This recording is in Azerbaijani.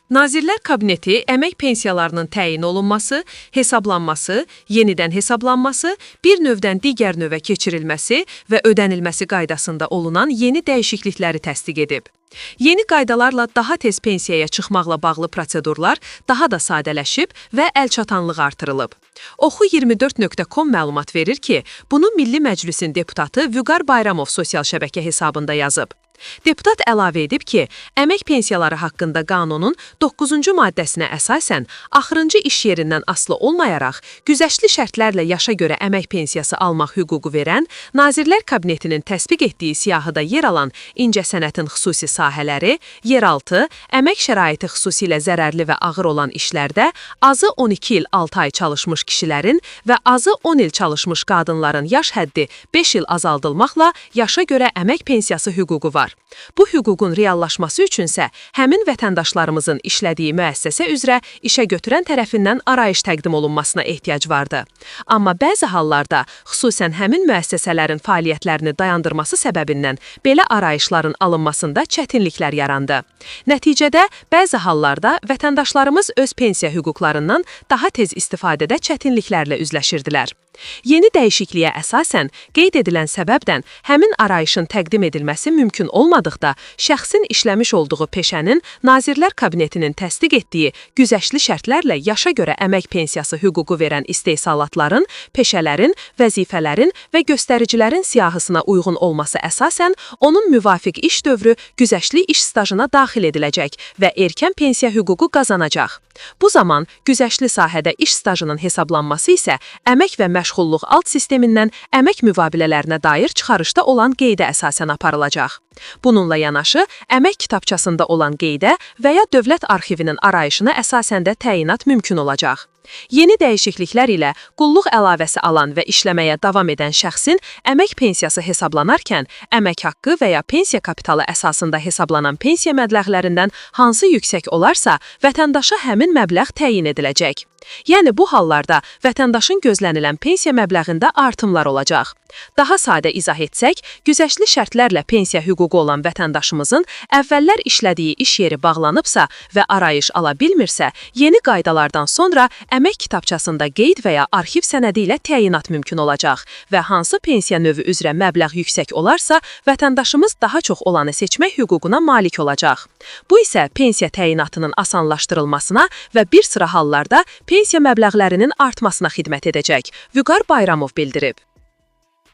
Nazirlər Kabineti əmək pensiyalarının təyin olunması, hesablanması, yenidən hesablanması, bir növdən digər növə keçirilməsi və ödənilməsi qaydasında olunan yeni dəyişiklikləri təsdiq edib. Yeni qaydalarla daha tez pensiyaya çıxmaqla bağlı prosedurlar daha da sadələşib və əlçatanlığı artırılıb. Oxu24.com məlumat verir ki, bunu Milli Məclisin deputatı Vüqar Bayramov sosial şəbəkə hesabında yazıb. Deputat əlavə edib ki, əmək pensiyaları haqqında qanunun 9-cu maddəsinə əsasən, axırıncı iş yerindən asılı olmayaraq, güzəştli şərtlərlə yaşa görə əmək pensiyası almaq hüququ verən, Nazirlər Kabinetinin təsbiq etdiyi siyahıda yer alan incəsənətin xüsusi sahələri, yeraltı, əmək şəraiti xüsusilə zərərli və ağır olan işlərdə azı 12 il 6 ay çalışmış kişilərin və azı 10 il çalışmış qadınların yaş həddi 5 il azaldılmaqla yaşa görə əmək pensiyası hüququ var. Bu hüququn reallaşması üçünsə, həmin vətəndaşlarımızın işlədiyi müəssəsə üzrə işə götürən tərəfindən arayış təqdim olunmasına ehtiyac vardı. Amma bəzi hallarda, xüsusən həmin müəssisələrin fəaliyyətlərini dayandırması səbəbindən belə arayışların alınmasında çətinliklər yarandı. Nəticədə, bəzi hallarda vətəndaşlarımız öz pensiya hüquqlarından daha tez istifadədə çətinliklərlə üzləşirdilər. Yeni dəyişikliyə əsasən, qeyd edilən səbəbdən həmin arayışın təqdim edilməsi mümkün olmadıqda, şəxsin işləmiş olduğu peşənin Nazirlər Kabinetinin təsdiq etdiyi güzəştli şərtlərlə yaşa görə əmək pensiyası hüququ verən istehsalatların, peşələrin, vəzifələrin və göstəricilərin siyahısına uyğun olması əsasən, onun müvafiq iş dövrü güzəştli iş stajına daxil ediləcək və erkən pensiya hüququ qazanacaq. Bu zaman güzəştli sahədə iş stajının hesablanması isə əmək və məşğulluq alt sistemindən əmək mübabilələrinə dair çıxarışda olan qeydə əsasən aparılacaq. Bununla yanaşı, əmək kitabçasında olan qeydə və ya dövlət arxivinin arayışına əsasən də təyinat mümkün olacaq. Yeni dəyişikliklər ilə qulluq əlavəsi alan və işləməyə davam edən şəxsin əmək pensiyası hesablanarkən, əmək haqqı və ya pensiya kapitalı əsasında hesablanan pensiya məbləğlərindən hansı yüksək olarsa, vətəndaşa həmin məbləğ təyin ediləcək. Yəni, bu hallarda vətəndaşın gözlənilən pensiya məbləğində artımlar olacaq. Daha sadə izah etsək, güzəştli şərtlərlə pensiya hüququ olan vətəndaşımızın əvvəllər işlədiyi iş yeri bağlanıbsa və arayış ala bilmirsə, yeni qaydalardan sonra əmək kitabçasında qeyd və ya arxiv sənədi ilə təyinat mümkün olacaq və hansı pensiya növü üzrə məbləğ yüksək olarsa, vətəndaşımız daha çox olanı seçmək hüququna malik olacaq. Bu isə pensiya təyinatının asanlaşdırılmasına və bir sıra hallarda pensiya məbləğlərinin artmasına xidmət edəcək, Vüqar Bayramov bildirib.